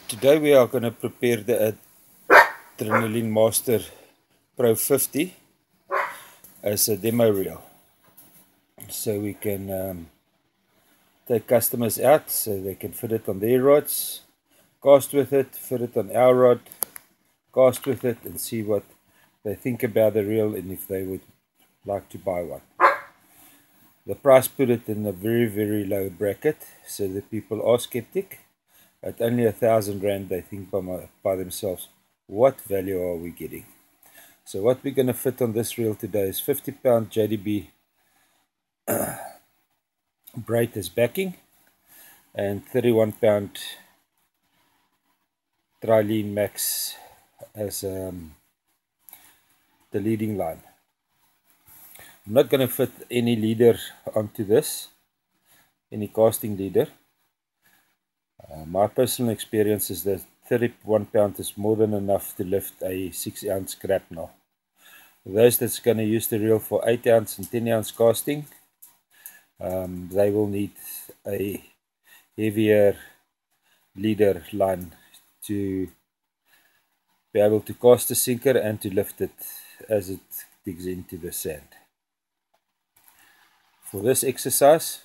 Today we are going to prepare the Adrenaline Master Pro 50 as a demo reel, so we can take customers out so they can fit it on their rods, cast with it, fit it on our rod, cast with it, and see what they think about the reel and if they would like to buy one. The price put it in a very low bracket, so the people are skeptic. At only R1,000 they think by themselves, what value are we getting? So what we're going to fit on this reel today is 50-pound JDB braid as backing and 31-pound Nylon max as the leading line. I'm not going to fit any leader onto this, any casting leader. My personal experience is that 31 pound is more than enough to lift a 6-ounce grapnel. Those that's going to use the reel for 8-ounce and 10-ounce casting, they will need a heavier leader line to be able to cast the sinker and to lift it as it digs into the sand. For this exercise,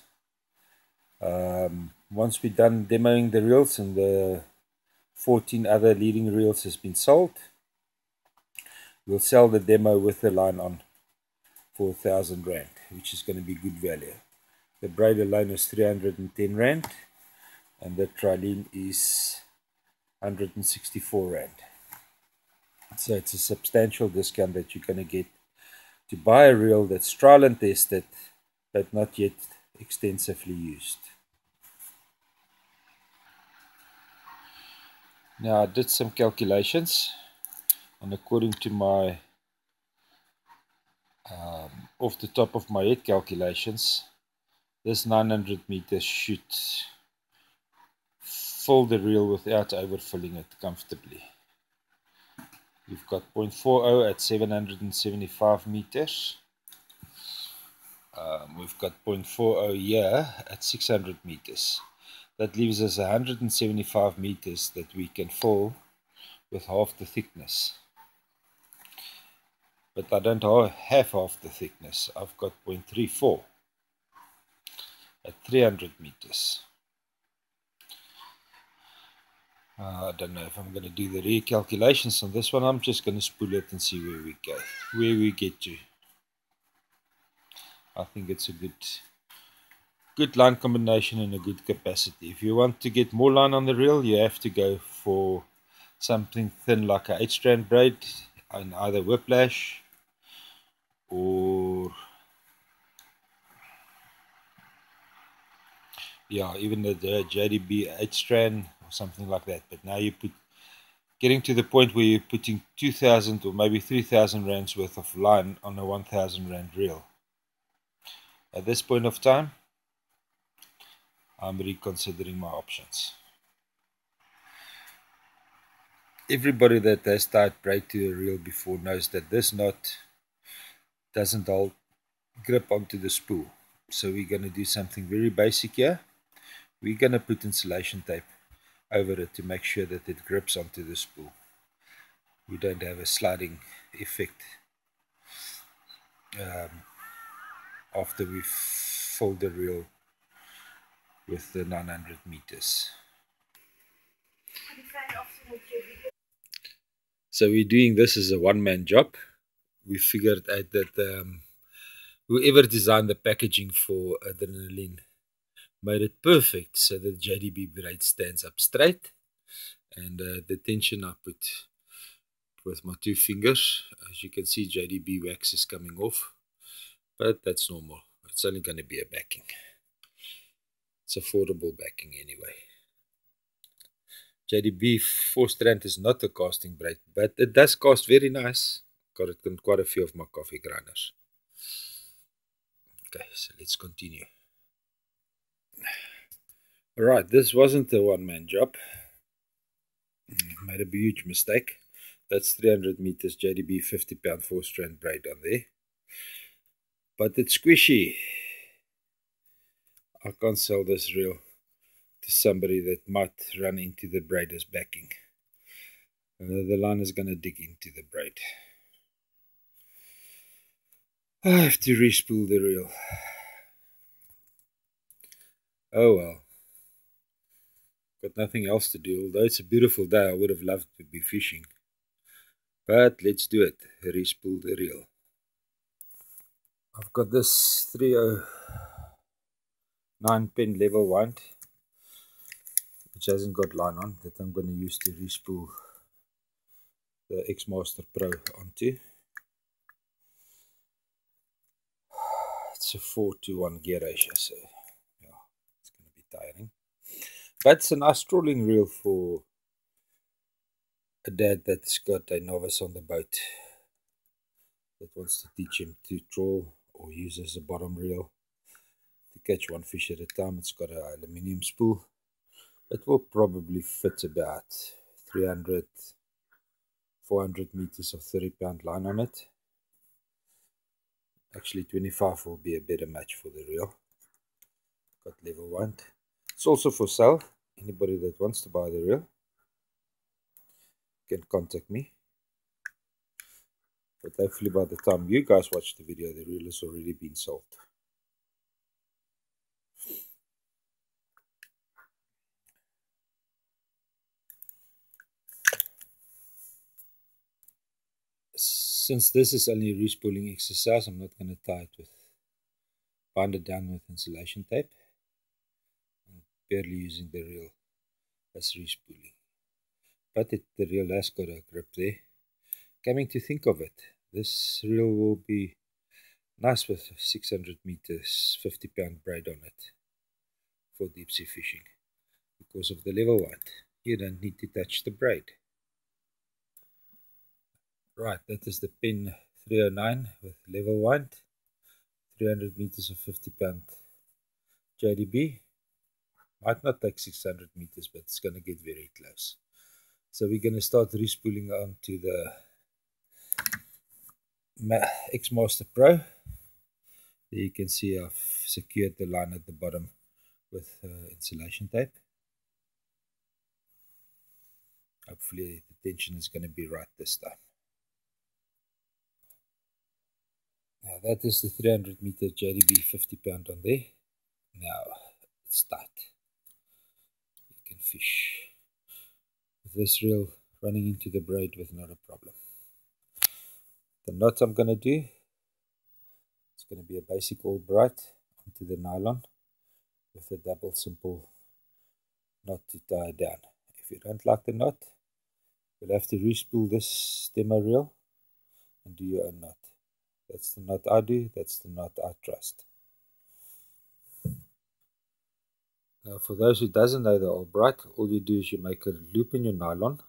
once we're done demoing the reels and the 14 other leading reels has been sold, we'll sell the demo with the line on for R1,000, which is going to be good value. The braid alone is R310 and the trilene is R164. So it's a substantial discount that you're going to get to buy a reel that's trial and tested but not yet extensively used. Now I did some calculations, and according to my off the top of my head calculations, this 900 meters should fill the reel without overfilling it comfortably. We've got 0.40 at 775 meters. We've got 0.40 here at 600 meters. That leaves us 175 meters that we can fill with half the thickness. But I don't have half the thickness. I've got 0.34 at 300 meters. I don't know if I'm going to do the recalculations on this one. I'm just going to spool it and see where we go, where we get to. I think it's a good line combination and a good capacity. If you want to get more line on the reel, you have to go for something thin like a 8-strand braid on either whiplash or even the JDB 8-strand or something like that. But now you getting to the point where you're putting 2,000 or maybe 3,000 rands worth of line on a 1,000 rand reel. At this point of time, I'm reconsidering my options. Everybody that has tied braid to a reel before knows that this knot doesn't hold grip onto the spool. So we're going to do something very basic here. We're going to put insulation tape over it to make sure that it grips onto the spool. We don't have a sliding effect after we've filled the reel with the 900 meters. So we're doing this as a one-man job. We figured out that whoever designed the packaging for Adrenaline made it perfect so the JDB braid stands up straight, and the tension I put with my 2 fingers. As you can see, JDB wax is coming off, but that's normal. It's only going to be a backing. It's affordable backing anyway. JDB 4-strand is not a casting braid, but it does cast very nice. Got it in quite a few of my coffee grinders. Okay, so let's continue. Alright, this wasn't a one-man job. Made a huge mistake. That's 300 meters JDB 50-pound 4-strand braid on there. But it's squishy. I can't sell this reel to somebody that might run into the braider's backing. The line is going to dig into the braid. I have to re-spool the reel. Oh well. Got nothing else to do. Although it's a beautiful day, I would have loved to be fishing. But let's do it. Re-spool the reel. I've got this 309 pin level wind, which hasn't got line on, that I'm going to use to re-spool the X-Master Pro onto. It's a 4-to-1 gear ratio, so yeah, it's going to be tiring. But it's a nice trolling reel for a dad that's got a novice on the boat that wants to teach him to troll or use as a bottom reel to catch one fish at a time. It's got an aluminium spool. It will probably fit about 300, 400 meters of 30-pound line on it. Actually 25 will be a better match for the reel. Got level wind. It's also for sale. Anybody that wants to buy the reel can contact me. But hopefully by the time you guys watch the video, the reel has already been sold. Since this is only a re-spooling exercise, I'm not going to tie it with, bind it down with insulation tape. I'm barely using the reel as re-spooling. But the reel has got a grip there. Coming to think of it, this reel will be nice with 600 meters, 50-pound braid on it for deep sea fishing. Because of the level wind, you don't need to touch the braid. Right, that is the pin 309 with level wind, 300 meters of 50-pound JDB. Might not take 600 meters, but it's going to get very close. So we're going to start re-spooling onto the X-Master Pro. There you can see I've secured the line at the bottom with insulation tape. Hopefully the tension is going to be right this time. Now that is the 300 meter JDB 50-pound on there. Now it's tight. You can fish with this reel running into the braid with not a problem. The knot I'm going to do, it's going to be a basic Albright onto the nylon with a double simple knot to tie it down. If you don't like the knot, you'll have to re-spool this demo reel and do your own knot. That's the knot I do, that's the knot I trust. Now for those who doesn't know the Albright, all you do is you make a loop in your nylon,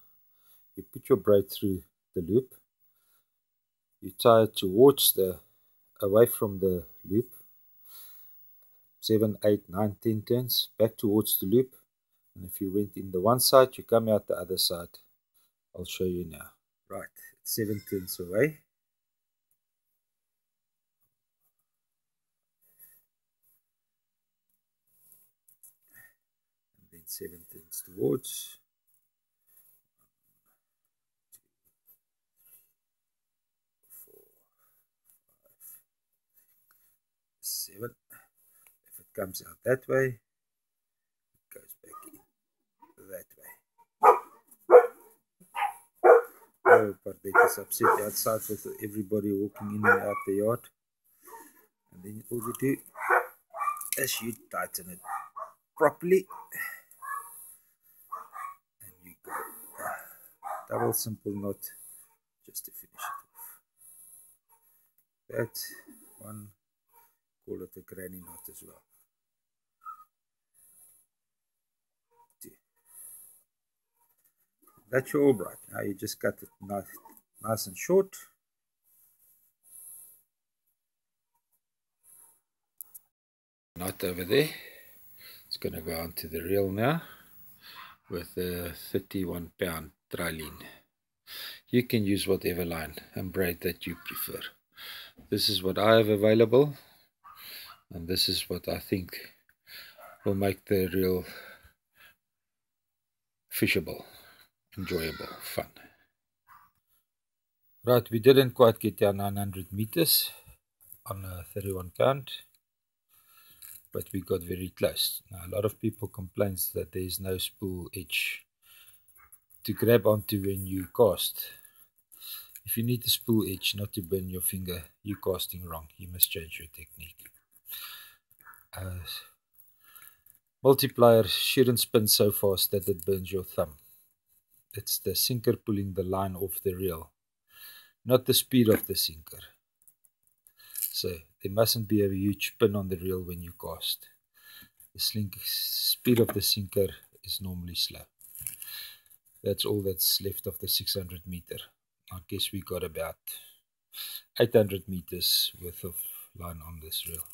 you put your braid through the loop, you tie it towards away from the loop, 7, 8, 9, 10 turns, back towards the loop, and if you went in the one side, you come out the other side. I'll show you now. Right, it's 7 turns away. And then 7 turns towards. 7. If it comes out that way, it goes back in that way. Oh, but they just upset outside with everybody walking in and out the yard. And then all you do is you tighten it properly. And you go double simple knot just to finish it off. That one, call it a granny knot as well. That's your Albright. Now you just cut it nice and short. Knot over there. It's going to go onto the reel now with a 31-pound trilene. You can use whatever line and braid that you prefer. This is what I have available, and this is what I think will make the reel fishable, enjoyable, fun. Right, we didn't quite get our 900 meters on a 31 count, but we got very close. Now, a lot of people complain that there is no spool edge to grab onto when you cast. If you need a spool edge not to burn your finger, you're casting wrong. You must change your technique. Multiplier shouldn't spin so fast that it burns your thumb. It's the sinker pulling the line off the reel, not the speed of the sinker. So there mustn't be a huge pin on the reel when you cast. The speed of the sinker is normally slow. That's all that's left of the 600 meter. I guess we got about 800 meters worth of line on this reel.